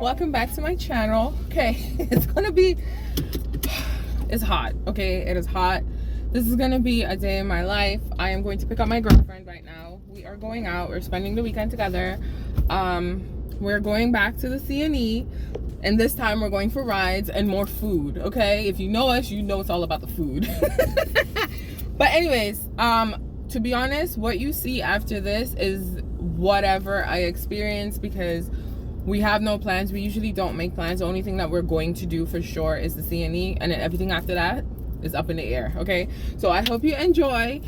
welcome back to my channel. Okay, it's hot. Okay, it is hot. This is gonna be a day in my life. I am going to pick up my girlfriend right now. We are going out. We're spending the weekend together. We're going back to the CNE, and this time we're going for rides and more food. Okay, if you know us, you know it's all about the food. But anyways, to be honest, what you see after this is whatever I experience, because we have no plans. We usually don't make plans. The only thing that we're going to do for sure is the CNE, and then everything after that is up in the air. Okay, so I hope you enjoy.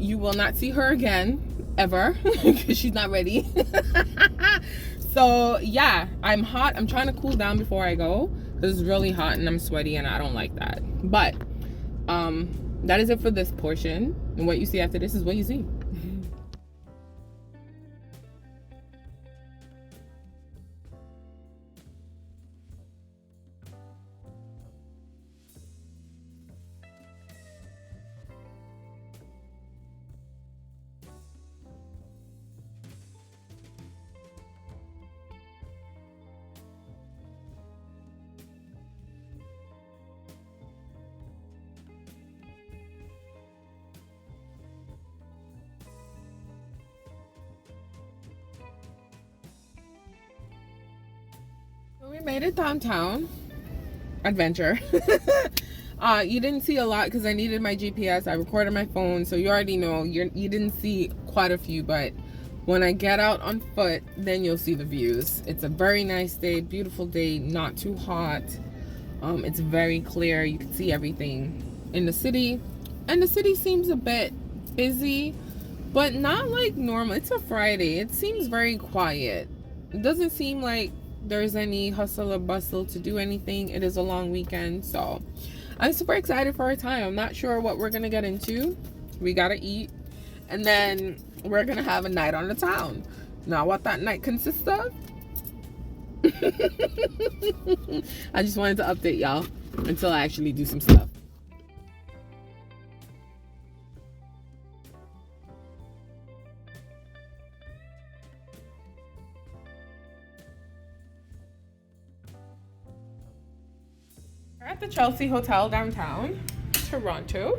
You will not see her again ever because she's not ready. So yeah, I'm hot. I'm trying to cool down before I go because it's really hot and I'm sweaty and I don't like that. But that is it for this portion, and what you see after this is what you see. We made it downtown. Adventure. You didn't see a lot because I needed my GPS. I recorded my phone, so you already know you didn't see quite a few, but when I get out on foot, then you'll see the views. It's a very nice day, beautiful day, not too hot. It's very clear. You can see everything in the city, and the city seems a bit busy, but not like normal. It's a Friday. It seems very quiet. It doesn't seem like there's any hustle or bustle to do anything. It is a long weekend, so I'm super excited for our time. I'm not sure what we're gonna get into. We gotta eat, and then we're gonna have a night on the town. Now what that night consists of, I just wanted to update y'all until I actually do some stuff. We're at the Chelsea Hotel downtown, Toronto,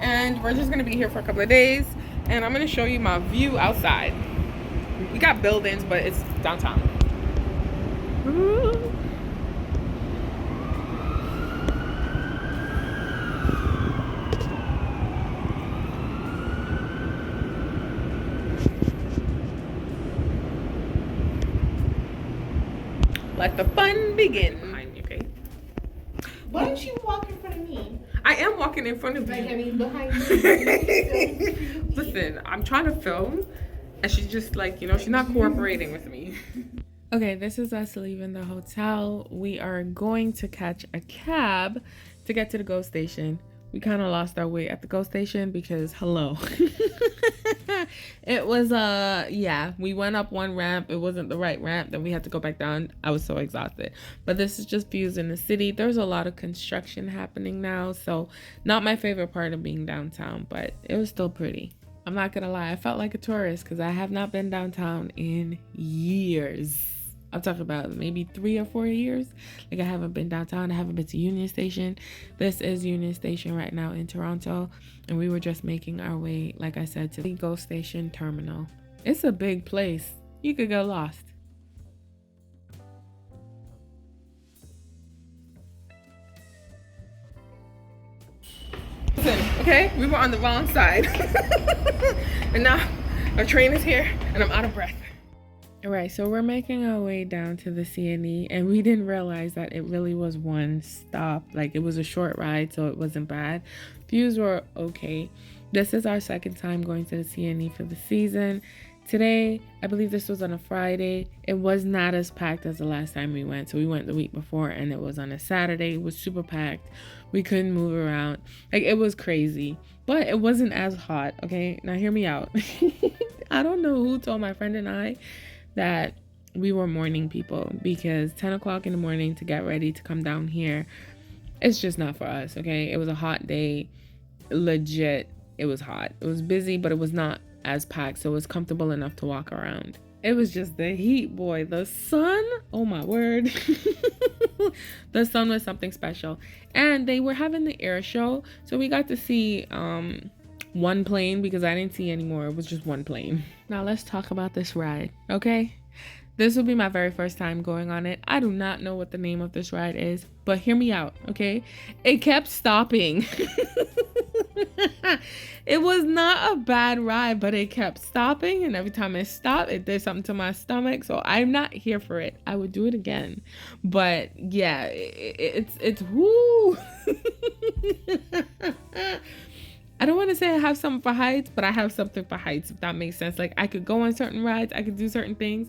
and we're just gonna be here for a couple of days, and I'm gonna show you my view outside. We got buildings, but it's downtown. Ooh. Let the fun begin. Behind you, okay? Why don't you walk in front of me? I am walking in front of Like, you. I mean, behind you. Listen, I'm trying to film, and she's just like, she's not cooperating with me. Okay, this is us leaving the hotel. We are going to catch a cab to get to the GO station. We kind of lost our way at the GO station because, hello. It was, yeah, we went up one ramp. It wasn't the right ramp. Then we had to go back down. I was so exhausted. But this is just views in the city. There's a lot of construction happening now. So not my favorite part of being downtown, but it was still pretty. I'm not gonna lie. I felt like a tourist because I have not been downtown in years. I'm talking about maybe 3 or 4 years. Like, I haven't been downtown. I haven't been to Union Station. This is Union Station right now in Toronto. And we were just making our way, like I said, to the GO Station terminal. It's a big place. You could get lost. Listen, okay? We were on the wrong side. And now our train is here and I'm out of breath. All right, so we're making our way down to the CNE, and we didn't realize that it really was one stop. Like, it was a short ride, so it wasn't bad. Views were okay. This is our second time going to the CNE for the season. Today, I believe this was on a Friday. It was not as packed as the last time we went. So we went the week before, and it was on a Saturday. It was super packed. We couldn't move around. Like, it was crazy, but it wasn't as hot. Okay, now hear me out. I don't know who told my friend and I that we were morning people, because 10 o'clock in the morning to get ready to come down here, it's just not for us. Okay, it was a hot day. Legit, it was hot. It was busy, but it was not as packed, so it was comfortable enough to walk around. It was just the heat, boy. The sun, oh my word. The sun was something special. And they were having the air show, so we got to see one plane, because I didn't see any more. It was just one plane. Now let's talk about this ride, okay? This will be my very first time going on it. I do not know what the name of this ride is, but hear me out, okay? It kept stopping. It was not a bad ride, but it kept stopping, and every time it stopped, it did something to my stomach. So I'm not here for it. I would do it again, but yeah, it's whoo. I don't want to say I have something for heights, but I have something for heights, if that makes sense. Like, I could go on certain rides, I could do certain things,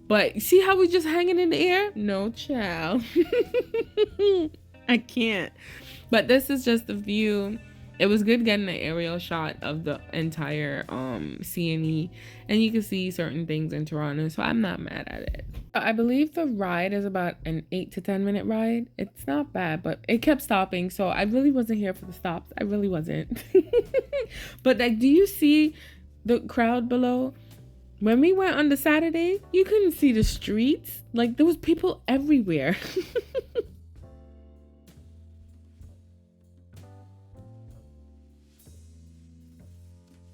but see how we just hanging in the air? No, child. I can't. But this is just the view. It was good getting an aerial shot of the entire CNE, and you can see certain things in Toronto, so I'm not mad at it. I believe the ride is about an 8 to 10 minute ride. It's not bad, but it kept stopping, so I really wasn't here for the stops. I really wasn't. But like, do you see the crowd below? When we went on the Saturday, you couldn't see the streets. Like, there was people everywhere.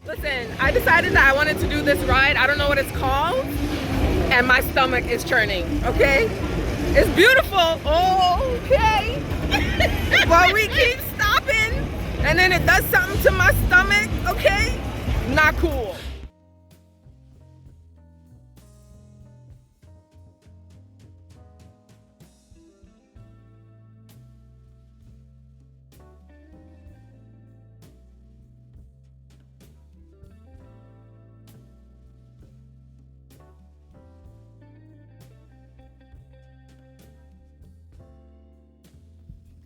Listen, I decided that I wanted to do this ride. I don't know what it's called, and my stomach is churning, okay? It's beautiful, okay? But we keep stopping, and then it does something to my stomach, okay? Not cool.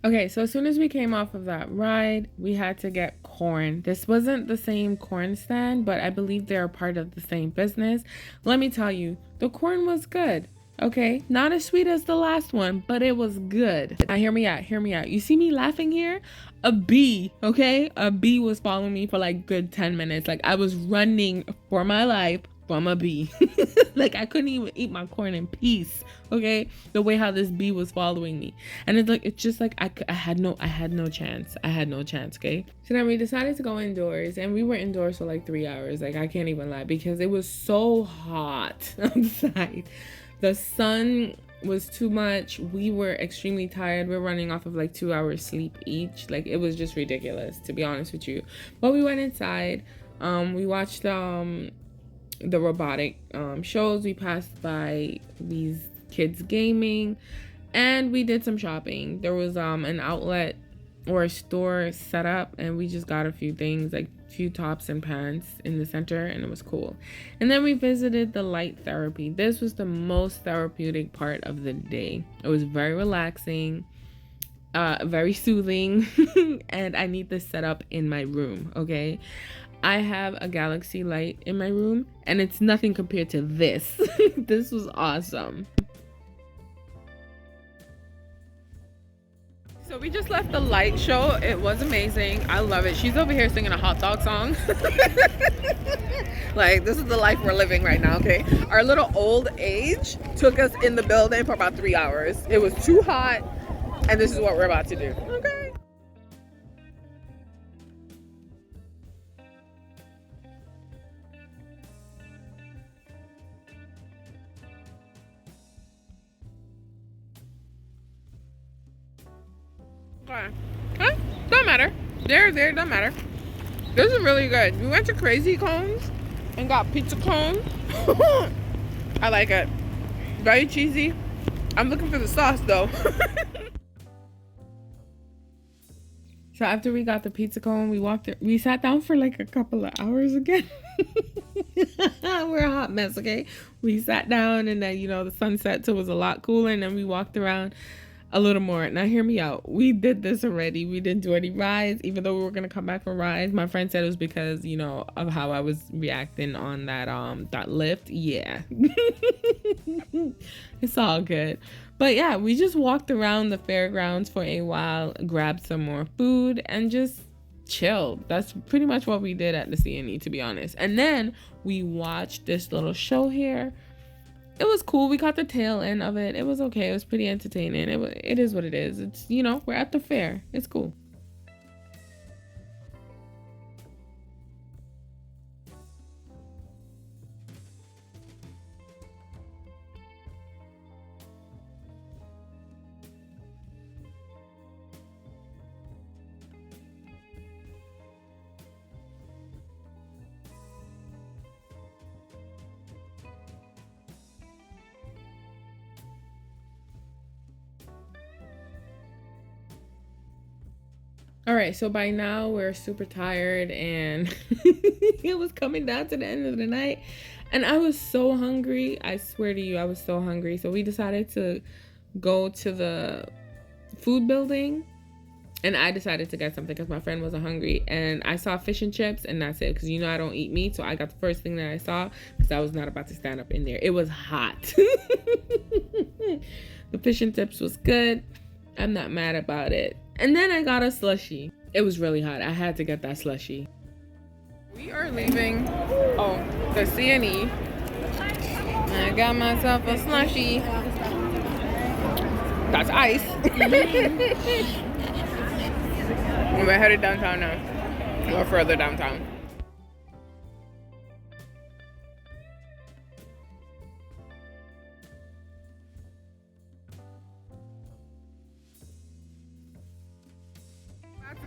Okay, so as soon as we came off of that ride, we had to get corn. This wasn't the same corn stand, but I believe they're a part of the same business. Let me tell you, the corn was good. Okay, not as sweet as the last one, but it was good. Now hear me out, hear me out. You see me laughing here? A bee, okay? A bee was following me for like good 10 minutes. Like, I was running for my life from a bee. Like, I couldn't even eat my corn in peace, okay? The way how this bee was following me. And it's just like I had no chance, okay? So then we decided to go indoors, and we were indoors for like 3 hours. Like, I can't even lie, because it was so hot outside. The sun was too much. We were extremely tired. We're running off of like 2 hours sleep each. Like, it was just ridiculous, to be honest with you. But we went inside. We watched the robotic shows. We passed by these kids gaming, and we did some shopping. There was an outlet or a store set up, and we just got a few things, like a few tops and pants in the center, and it was cool. And then we visited the light therapy. This was the most therapeutic part of the day. It was very relaxing, very soothing. And I need this set up in my room, okay? I have a galaxy light in my room, and it's nothing compared to this. This was awesome. So we just left the light show. It was amazing. I love it. She's over here singing a hot dog song. Like, this is the life we're living right now, okay? Our little old age took us in the building for about 3 hours. It was too hot, and this is what we're about to do, okay? Okay. Huh? Don't matter. There, don't matter. This is really good. We went to Crazy Cones and got pizza cone. I like it. Very cheesy. I'm looking for the sauce though. So after we got the pizza cone, we sat down for like a couple of hours again. We're a hot mess, okay? We sat down, and then, the sunset, so it was a lot cooler, and then we walked around a little more. Now hear me out. We did this already. We didn't do any rides, even though we were gonna come back for rides. My friend said it was because, of how I was reacting on that lift. Yeah. It's all good. But yeah, we just walked around the fairgrounds for a while, grabbed some more food, and just chilled. That's pretty much what we did at the CNE, to be honest. And then we watched this little show here. It was cool. We caught the tail end of it. It was okay. It was pretty entertaining. It is what it is. It's, you know, we're at the fair. It's cool. All right, so by now we're super tired and it was coming down to the end of the night and I was so hungry. I swear to you, I was so hungry. So we decided to go to the food building and I decided to get something because my friend wasn't hungry, and I saw fish and chips and that's it, because you know I don't eat meat. So I got the first thing that I saw because I was not about to stand up in there. It was hot. The fish and chips was good. I'm not mad about it. And then I got a slushie. It was really hot. I had to get that slushie. We are leaving the CNE. I got myself a slushie. That's ice. And we're headed downtown now. Or further downtown.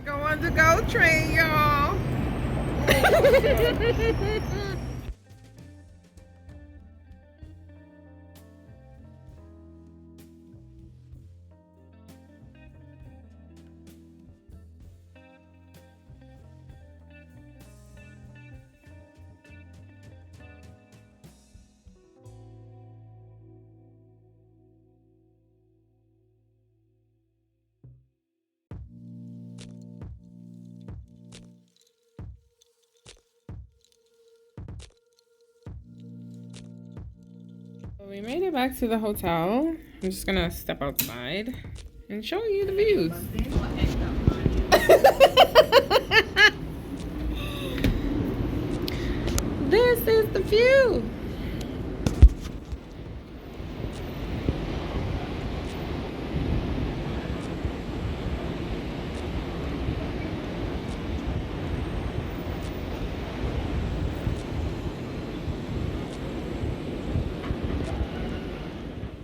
Go on the GO train, y'all. We made it back to the hotel. I'm just gonna step outside and show you the views. This is the view.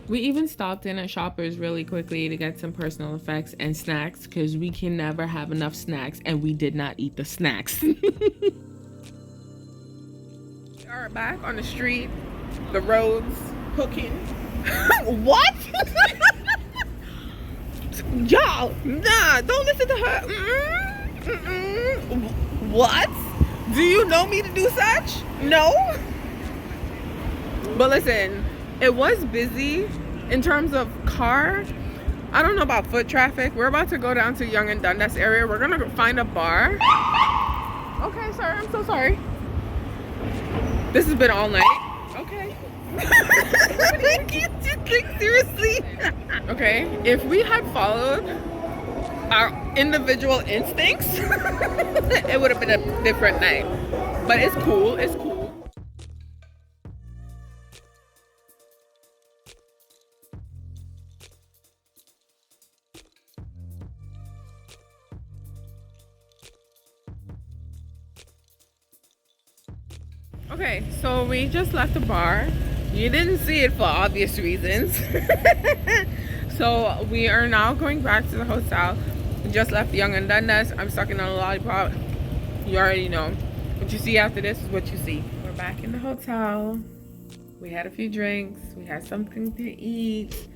We even stopped in at Shoppers really quickly to get some personal effects and snacks because we can never have enough snacks, and we did not eat the snacks. We are back on the street, the roads, hooking. What? Y'all, nah, don't listen to her. What? Do you know me to do such? No? But listen, it was busy in terms of car. I don't know about foot traffic. We're about to go down to Yonge and Dundas area. We're gonna find a bar. Okay, sorry, I'm so sorry. This has been all night. Okay. Seriously? Okay, if we had followed our individual instincts, it would have been a different night. But it's cool, it's cool. Okay, so we just left the bar. You didn't see it for obvious reasons. So we are now going back to the hotel. We just left Yonge and Dundas. I'm sucking on a lollipop. You already know. What you see after this is what you see. We're back in the hotel. We had a few drinks. We had something to eat.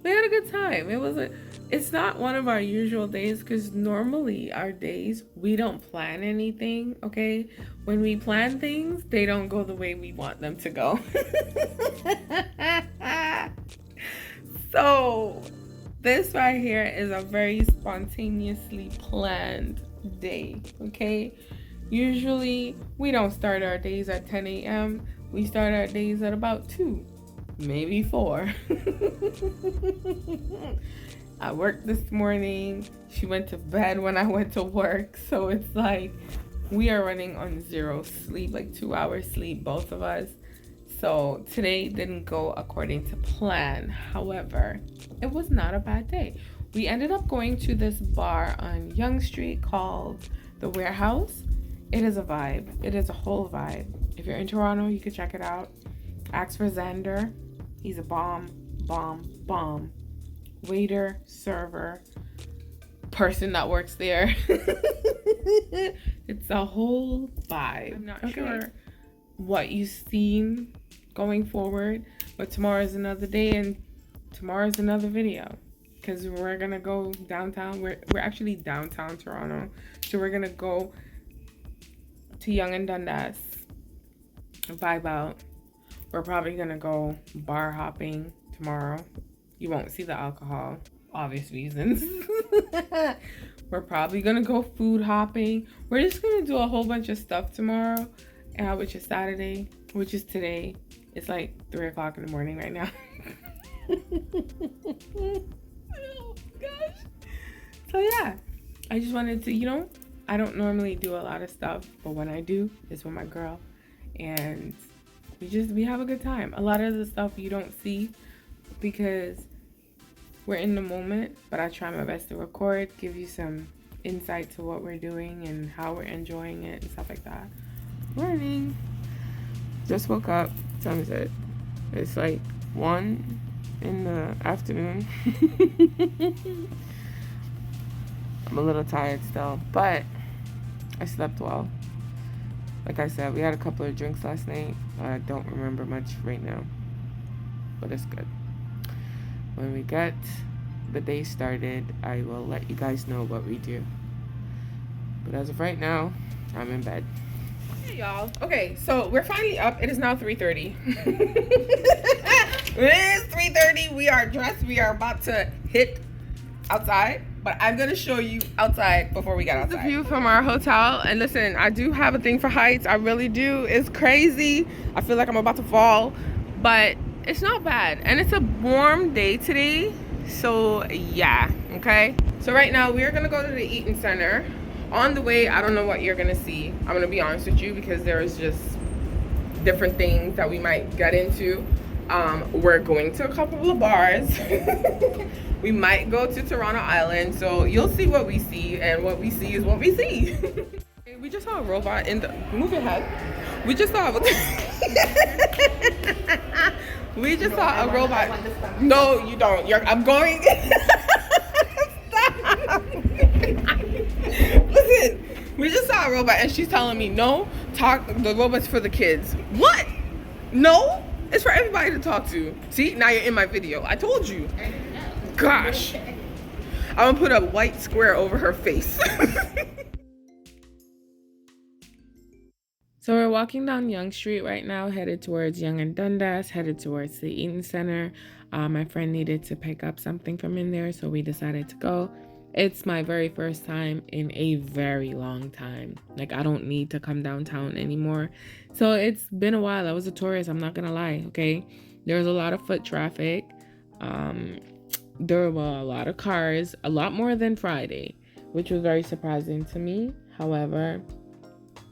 We had a good time. It's not one of our usual days because normally our days, we don't plan anything, okay? When we plan things, they don't go the way we want them to go. So this right here is a very spontaneously planned day, okay? Usually we don't start our days at 10 a.m. We start our days at about 2, maybe 4. I worked this morning. She went to bed when I went to work. So it's like we are running on 0 sleep, like 2 hours sleep, both of us. So today didn't go according to plan. However, it was not a bad day. We ended up going to this bar on Yonge Street called The Warehouse. It is a vibe. It is a whole vibe. If you're in Toronto, you can check it out. Ask for Xander. He's a bomb. Waiter, server, person that works there. It's a whole vibe. I'm not sure what you've seen going forward, but tomorrow's another day and tomorrow's another video, because we're gonna go downtown. We're actually downtown Toronto, so we're gonna go to Yonge and Dundas, vibe out. We're probably gonna go bar hopping tomorrow. You won't see the alcohol, obvious reasons. We're probably gonna go food hopping. We're just gonna do a whole bunch of stuff tomorrow, which is Saturday, which is today. It's like 3 o'clock in the morning right now. Oh gosh. So yeah, I just wanted to, I don't normally do a lot of stuff, but when I do, it's with my girl, and we have a good time. A lot of the stuff you don't see because we're in the moment, but I try my best to record, give you some insight to what we're doing and how we're enjoying it and stuff like that. Morning. Just woke up. What time is it? It's like 1 in the afternoon. I'm a little tired still, but I slept well. Like I said, we had a couple of drinks last night. I don't remember much right now, but it's good. When we get the day started, I will let you guys know what we do. But as of right now, I'm in bed. Hey y'all. Okay, so we're finally up. It is now 3:30. It is 3:30. We are dressed. We are about to hit outside, but I'm gonna show you outside before we get outside. The view from our hotel, and listen, I do have a thing for heights. I really do. It's crazy. I feel like I'm about to fall, but it's not bad, and it's a warm day today, so yeah. Okay, so right now we are gonna go to the Eaton Center. On the way, I don't know what you're gonna see. I'm gonna be honest with you, because there's just different things that we might get into. We're going to a couple of bars. We might go to Toronto Island, so you'll see what we see, and what we see is what we see. We just saw a robot in the move ahead. We just saw a robot. No, you don't. I'm going. Stop. Listen, we just saw a robot, and she's telling me, no, the robot's for the kids. What? No, it's for everybody to talk to. See, now you're in my video. I told you. Gosh. I'm gonna put a white square over her face. So we're walking down Yonge Street right now, headed towards Yonge and Dundas, headed towards the Eaton Center. My friend needed to pick up something from in there, so we decided to go. It's my very first time in a very long time. Like, I don't need to come downtown anymore. So it's been a while. I was a tourist, I'm not gonna lie, okay? There was a lot of foot traffic. There were a lot of cars, a lot more than Friday, which was very surprising to me. However,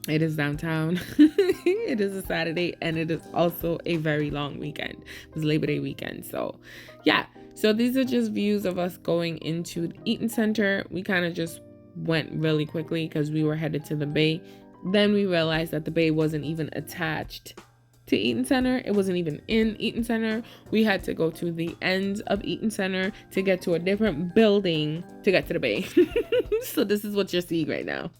it is downtown. It is a Saturday, and it is also a very long weekend. It was Labor Day weekend. So yeah, so these are just views of us going into the Eaton Center. We kind of just went really quickly because we were headed to the Bay. Then we realized that the Bay wasn't even attached to Eaton Center. It wasn't even in Eaton Center. We had to go to the ends of Eaton Center to get to a different building to get to the Bay. So this is what you're seeing right now.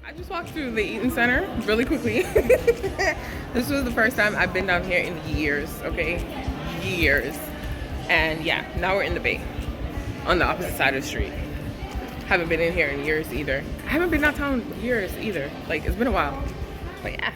I just walked through the Eaton Center really quickly. This was the first time I've been down here in years, okay? Years. And yeah, now we're in the Bay on the opposite side of the street. Haven't been in here in years either. I haven't been downtown in years either. Like, it's been a while. But yeah.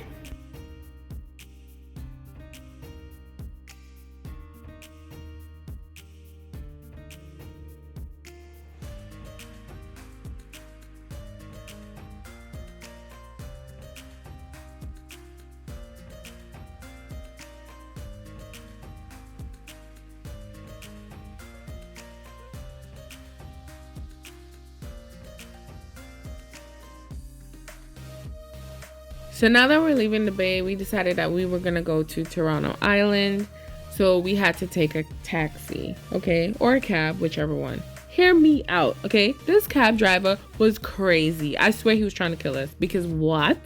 So now that we're leaving the Bay, we decided that we were gonna go to Toronto Island. So we had to take a taxi, okay? Or a cab, whichever one. Hear me out, okay? This cab driver was crazy. I swear he was trying to kill us. Because what?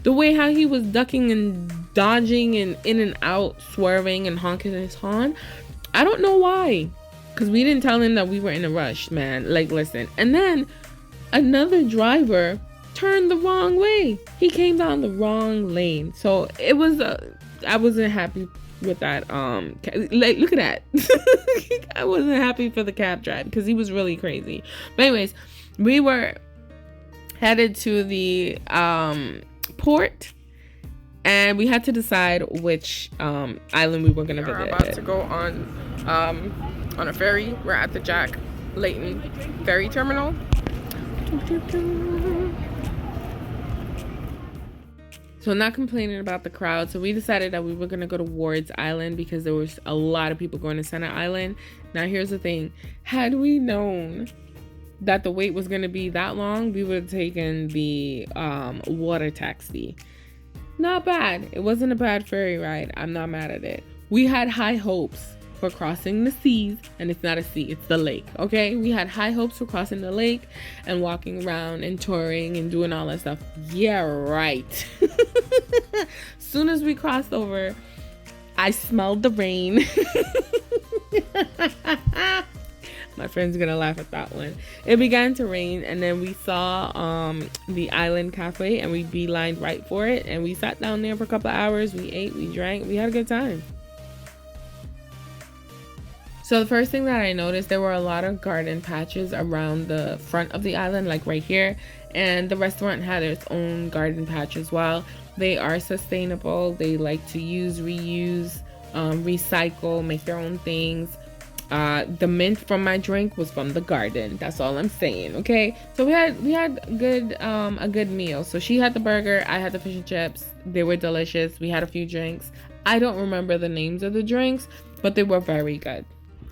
The way how he was ducking and dodging and in and out, swerving and honking his horn. I don't know why. Because we didn't tell him that we were in a rush, man. Like, listen. And then another driver turned the wrong way. He came down the wrong lane. So it was I wasn't happy with that. Like, look at that. I wasn't happy for the cab drive because he was really crazy. But anyways, we were headed to the port, and we had to decide which island we were gonna visit. We're about to go on a ferry. We're at the Jack Layton ferry terminal. So not complaining about the crowd. So we decided that we were going to go to Ward's Island because there was a lot of people going to Center Island. Now here's the thing. Had we known that the wait was going to be that long, we would have taken the water taxi. Not bad. It wasn't a bad ferry ride. I'm not mad at it. We had high hopes for crossing the seas, and it's not a sea, it's the lake, okay? We had high hopes for crossing the lake and walking around and touring and doing all that stuff. Yeah, right. Soon as we crossed over, I smelled the rain. My friend's gonna laugh at that one. It began to rain, and then we saw the Island Cafe, and we beelined right for it, and we sat down there for a couple of hours. We ate, we drank, we had a good time. So the first thing that I noticed, there were a lot of garden patches around the front of the island, like right here. And the restaurant had its own garden patch as well. They are sustainable. They like to use, reuse, recycle, make their own things. The mint from my drink was from the garden. That's all I'm saying, okay? So we had a good meal. So she had the burger, I had the fish and chips. They were delicious. We had a few drinks. I don't remember the names of the drinks, but they were very good.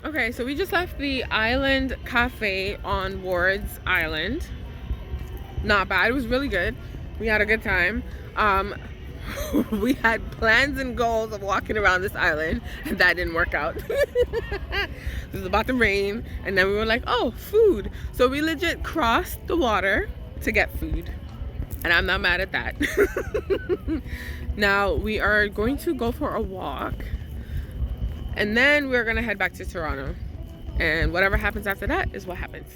Okay, so we just left the Island Cafe on Ward's Island. Not bad. It was really good. We had a good time. We had plans and goals of walking around this island, and that didn't work out. It was about to rain, and then we were like, oh, food. So we legit crossed the water to get food, and I'm not mad at that. Now we are going to go for a walk, and then we're gonna head back to Toronto, and whatever happens after that is what happens.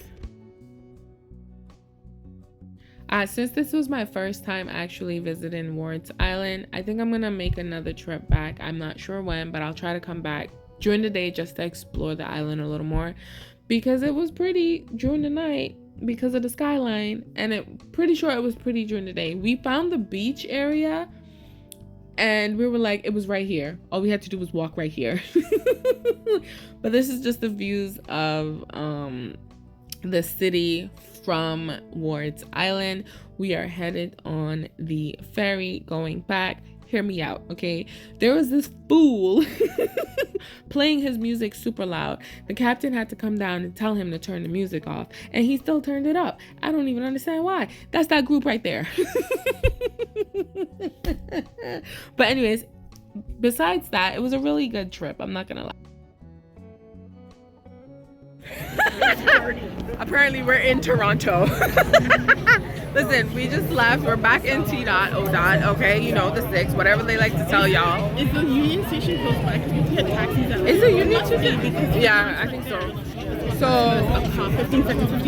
Since this was my first time actually visiting Ward's Island, I think I'm gonna make another trip back. I'm not sure when, but I'll try to come back during the day just to explore the island a little more, because it was pretty during the night because of the skyline, and pretty sure it was pretty during the day. We found the beach area, and we were like, it was right here. All we had to do was walk right here. But this is just the views of the city from Ward's Island. We are headed on the ferry going back. Hear me out, okay? There was this fool playing his music super loud. The captain had to come down and tell him to turn the music off, and he still turned it up. I don't even understand why. That's that group right there. But anyways, besides that, it was a really good trip. I'm not gonna lie. Apparently we're in Toronto. Listen, we just left. We're back in T-Dot, O-Dot, okay? You know, the 6, whatever they like to tell y'all. Is the Union Station close by? Because we can get taxis at Is the Union Station? Yeah, I think so. So 15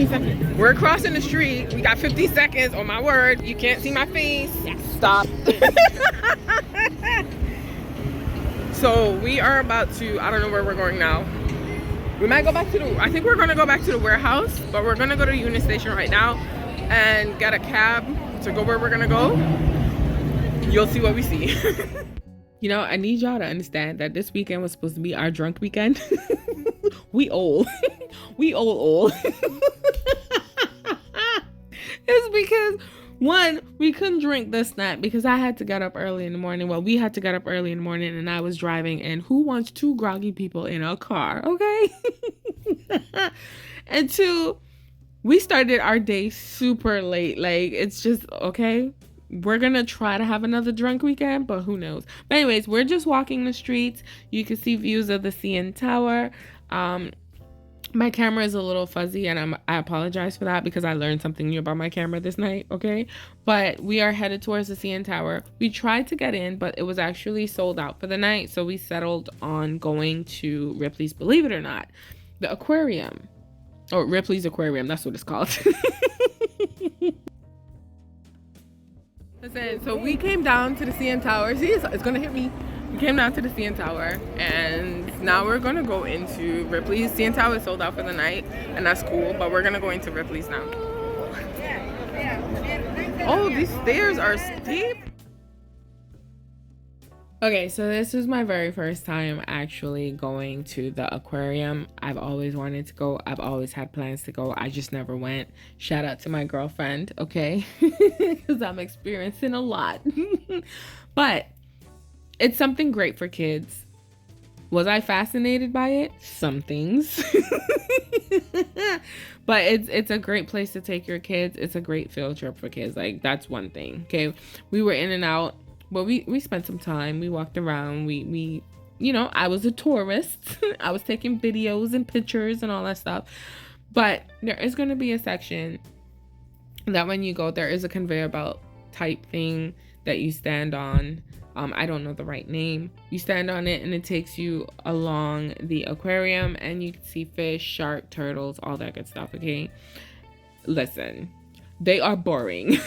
seconds. We're crossing the street. We got 50 seconds. On my word, you can't see my face. Stop. So we are about to, I don't know where we're going now. We might go back to I think we're gonna go back to the warehouse, but we're gonna go to the Union Station right now and get a cab to go where we're gonna go. You'll see what we see. You know, I need y'all to understand that this weekend was supposed to be our drunk weekend. We old. We old. It's because, one, we couldn't drink this night because I had to get up early in the morning. Well, we had to get up early in the morning and I was driving, and who wants two groggy people in a car, okay? And two, we started our day super late. Like, it's just, okay, we're gonna try to have another drunk weekend, but who knows. But anyways, we're just walking the streets. You can see views of the CN Tower. My camera is a little fuzzy, and I apologize for that because I learned something new about my camera this night, okay? But we are headed towards the CN Tower. We tried to get in, but it was actually sold out for the night, so we settled on going to Ripley's, believe it or not, the Aquarium. Or Ripley's Aquarium, that's what it's called. Listen, so we came down to the CN Tower. See, it's gonna hit me. We came down to the CN Tower, and now we're gonna go into Ripley's. CN Tower is sold out for the night, and that's cool, but we're gonna go into Ripley's now. Oh, these stairs are steep. Okay, so this is my very first time actually going to the aquarium. I've always wanted to go. I've always had plans to go. I just never went. Shout out to my girlfriend, okay? Because I'm experiencing a lot. But it's something great for kids. Was I fascinated by it? Some things. But it's a great place to take your kids. It's a great field trip for kids. Like, that's one thing, okay? We were in and out. But we spent some time. We walked around. We you know, I was a tourist. I was taking videos and pictures and all that stuff. But there is going to be a section that when you go, there is a conveyor belt type thing that you stand on. I don't know the right name. You stand on it and it takes you along the aquarium, and you can see fish, shark, turtles, all that good stuff, okay? Listen, they are boring.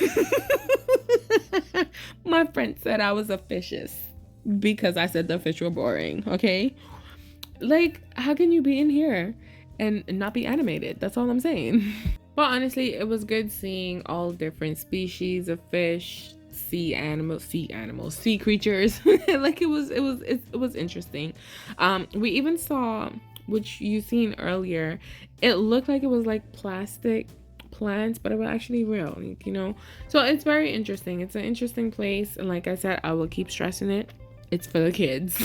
My friend said I was a fishes because I said the fish were boring, okay? Like, how can you be in here and not be animated? That's all I'm saying. But honestly, it was good seeing all different species of fish, sea creatures. Like, it was interesting. We even saw, which you seen earlier, it looked like it was like plastic plants, but it was actually real, you know? So it's very interesting. It's an interesting place, and like I said, I will keep stressing it. It's for the kids.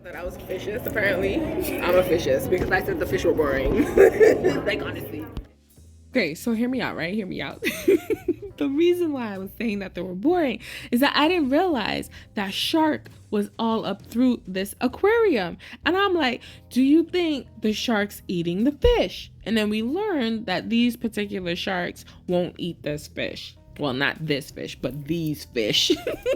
That I was a fishes. Apparently, I'm a fishes because I said the fish were boring. Like, honestly. Okay, so hear me out, right? Hear me out. The reason why I was saying that they were boring is that I didn't realize that shark was all up through this aquarium. And I'm like, do you think the shark's eating the fish? And then we learned that these particular sharks won't eat this fish. Well, not this fish, but these fish.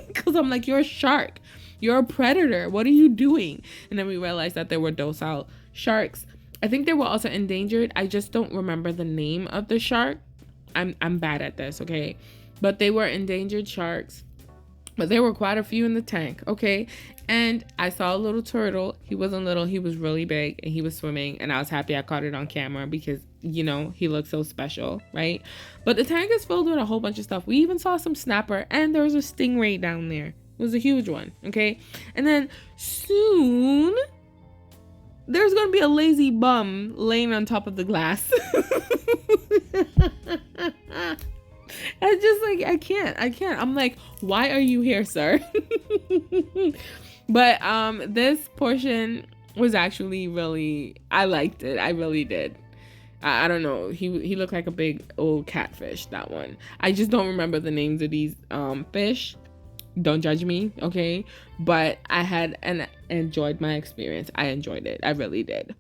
Because I'm like, you're a shark. You're a predator. What are you doing? And then we realized that they were docile sharks. I think they were also endangered. I just don't remember the name of the shark. I'm bad at this, okay? But they were endangered sharks. But there were quite a few in the tank, okay? And I saw a little turtle. He wasn't little. He was really big, and he was swimming. And I was happy I caught it on camera because, you know, he looked so special, right? But the tank is filled with a whole bunch of stuff. We even saw some snapper, and there was a stingray down there. It was a huge one, okay? And then soon there's gonna be a lazy bum laying on top of the glass. It's just like, I can't. I'm like, why are you here, sir? But this portion was actually really, I liked it. I really did. I don't know. He looked like a big old catfish, that one. I just don't remember the names of these fish. Don't judge me, okay? But I had enjoyed my experience. I enjoyed it. I really did.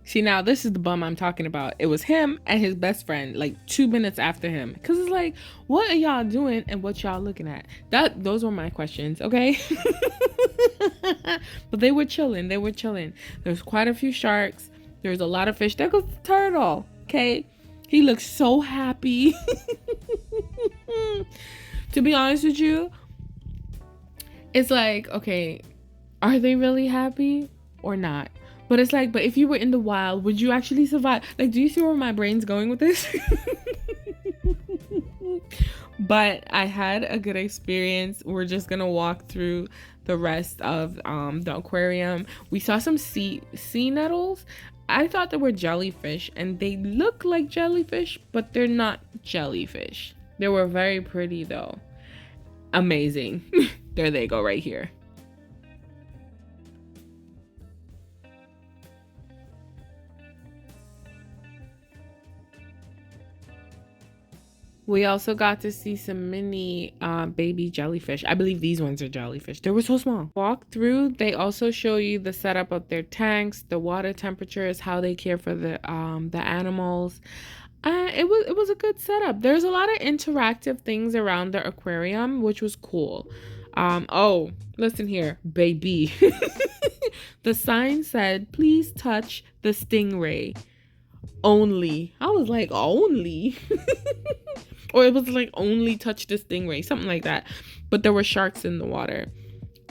See, now this is the bum I'm talking about. It was him and his best friend, like 2 minutes after him. Cause it's like, what are y'all doing and what y'all looking at? Those were my questions, okay? But they were chilling. There's quite a few sharks. There's a lot of fish. There goes the turtle, okay? He looks so happy. To be honest with you, it's like, okay, are they really happy or not? But it's like, but if you were in the wild, would you actually survive? Like, do you see where my brain's going with this? But I had a good experience. We're just gonna walk through the rest of the aquarium. We saw some sea nettles. I thought they were jellyfish, and they look like jellyfish, but they're not jellyfish. They were very pretty though. Amazing. There they go right here. We also got to see some mini baby jellyfish. I believe these ones are jellyfish. They were so small. Walk through. They also show you the setup of their tanks, the water temperatures, how they care for the animals. It was a good setup. There's a lot of interactive things around the aquarium, which was cool. Oh, listen here, baby. The sign said, "Please touch the stingray only." I was like, only? Or it was like, only touch the stingray, something like that. But there were sharks in the water.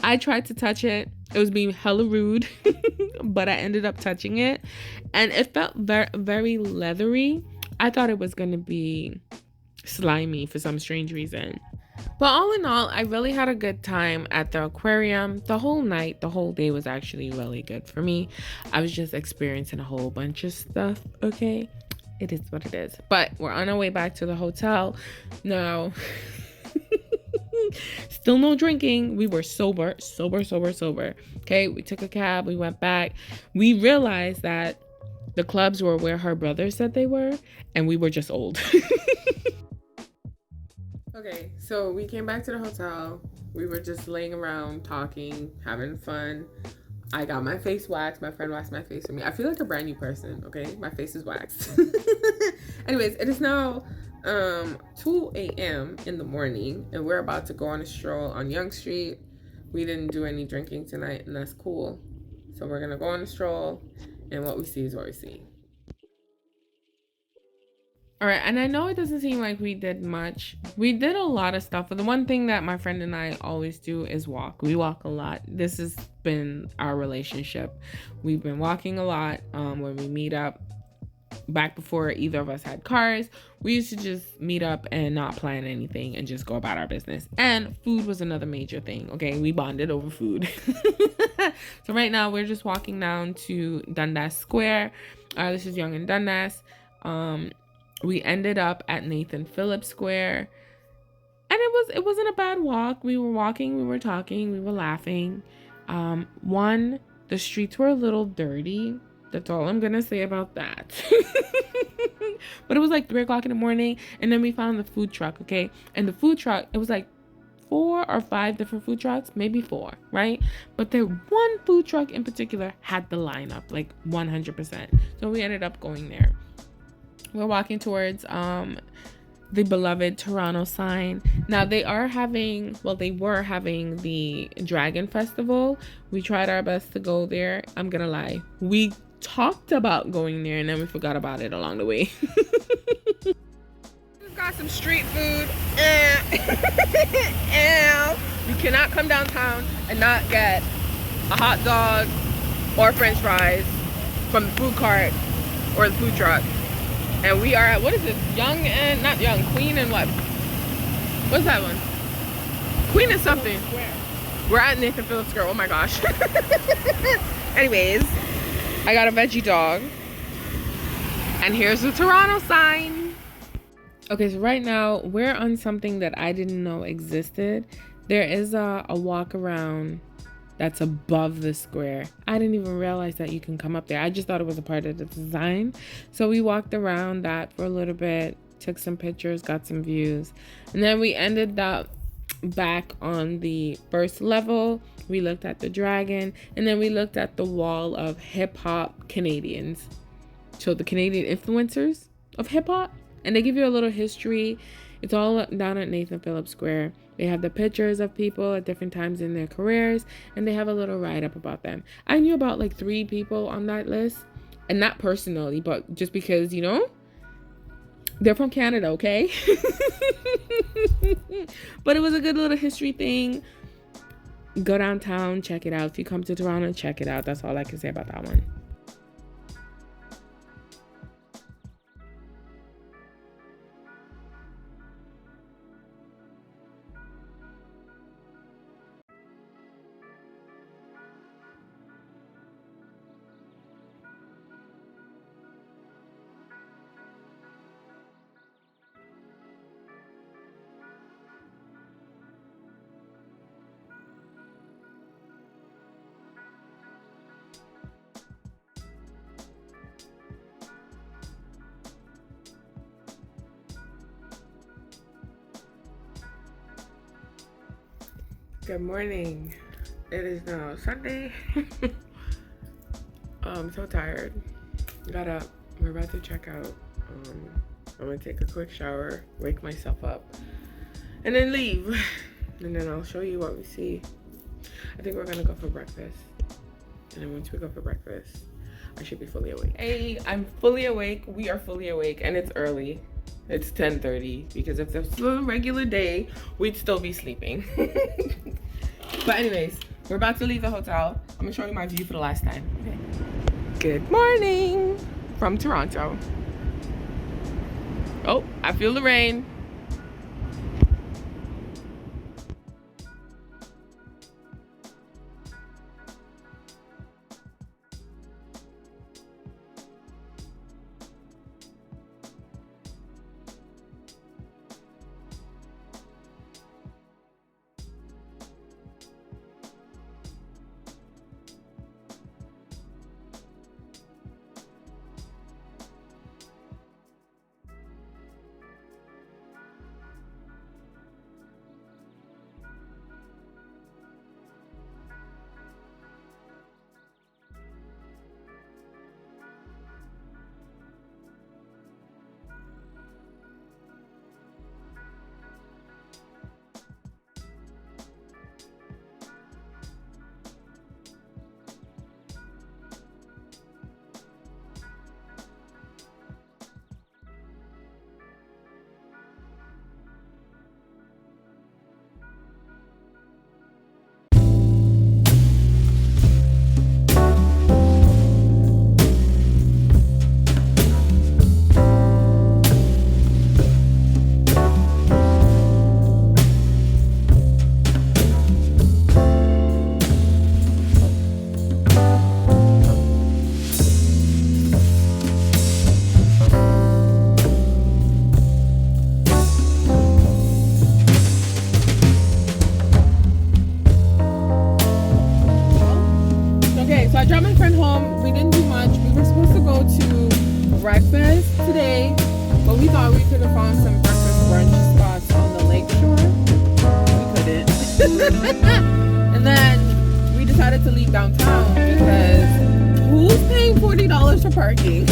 I tried to touch it. It was being hella rude, but I ended up touching it, and it felt very, very leathery. I thought it was going to be slimy for some strange reason. But all in all, I really had a good time at the aquarium. The whole night, the whole day was actually really good for me. I was just experiencing a whole bunch of stuff, okay? It is what it is. But we're on our way back to the hotel. Now, still no drinking. We were sober. Okay, we took a cab. We went back. We realized that the clubs were where her brother said they were, and we were just old. Okay, so we came back to the hotel. We were just laying around, talking, having fun. I got my face waxed. My friend waxed my face for me. I feel like a brand new person, okay? My face is waxed. Anyways, it is now 2 a.m. in the morning, and we're about to go on a stroll on Yonge Street. We didn't do any drinking tonight, and that's cool. So we're going to go on a stroll, and what we see is what we see. All right, and I know it doesn't seem like we did much. We did a lot of stuff, but the one thing that my friend and I always do is walk. We walk a lot. This has been our relationship. We've been walking a lot when we meet up. Back before either of us had cars, we used to just meet up and not plan anything and just go about our business. And food was another major thing, okay? We bonded over food. So right now, we're just walking down to Dundas Square. This is Yonge and Dundas. We ended up at Nathan Phillips Square, and it wasn't a bad walk. We were walking, we were talking, we were laughing. The streets were a little dirty. That's all I'm gonna say about that. But it was like 3 o'clock in the morning, and then we found the food truck, okay? And the food truck, it was like 4 or 5 different food trucks, maybe 4, right? But the one food truck in particular had the lineup, like 100%. So we ended up going there. We're walking towards the beloved Toronto sign. Now they were having the Dragon Festival. We tried our best to go there. I'm gonna lie. We talked about going there and then we forgot about it along the way. We've got some street food. You cannot come downtown and not get a hot dog or french fries from the food cart or the food truck. And we are at, what is this? Queen and what? What's that one? Queen is something. We're at Nathan Phillips Square. Oh my gosh. Anyways, I got a veggie dog. And here's the Toronto sign. Okay, so right now we're on something that I didn't know existed. There is a walk around that's above the square. I didn't even realize that you can come up there. I just thought it was a part of the design. So we walked around that for a little bit, took some pictures, got some views. And then we ended up back on the first level. We looked at the dragon, and then we looked at the wall of hip hop Canadians. So the Canadian influencers of hip hop, and they give you a little history. It's all down at Nathan Phillips Square. They have the pictures of people at different times in their careers, and they have a little write up about them. I knew about like 3 people on that list, and not personally, but just because, you know, they're from Canada, okay? But it was a good little history thing. Go downtown, check it out. If you come to Toronto, check it out. That's all I can say about that one. Good morning. It is now Sunday. I'm so tired. Got up. We're about to check out. I'm gonna take a quick shower, wake myself up, and then leave. And then I'll show you what we see. I think we're gonna go for breakfast. And then once we go for breakfast, I should be fully awake. Hey, I'm fully awake. We are fully awake, and it's early. It's 10:30 because if this was a regular day, we'd still be sleeping. But anyways, we're about to leave the hotel. I'm gonna show you my view for the last time. Okay. Good morning from Toronto. Oh, I feel the rain. I dropped my friend home. We didn't do much. We were supposed to go to breakfast today, but we thought we could have found some breakfast brunch spots on the lake shore. We couldn't. And then we decided to leave downtown because who's paying $40 for parking?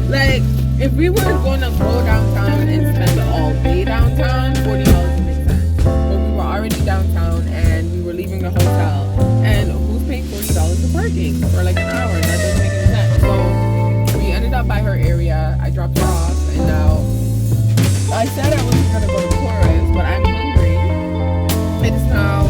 Like, if we were going to go downtown and spend all day downtown, $40 would make sense. But we were already downtown and we were leaving the hotel. And who's paying $40 for parking for like an hour? That doesn't make any sense. So we ended up by her area. I dropped her off, and now I said I wasn't gonna go to Chorus, but I'm hungry. It's now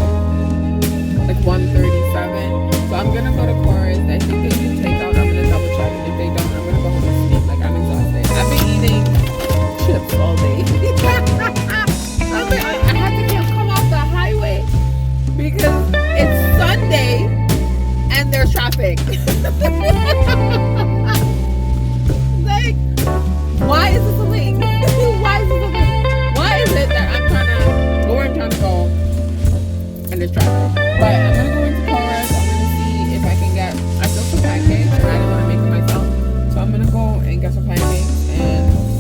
like 1:37, so I'm gonna go to Chorus. I think they do takeout. I'm gonna double check. If they don't, I'm gonna go home and sleep. Like, I'm exhausted. I've been eating chips all day. and get some pancakes and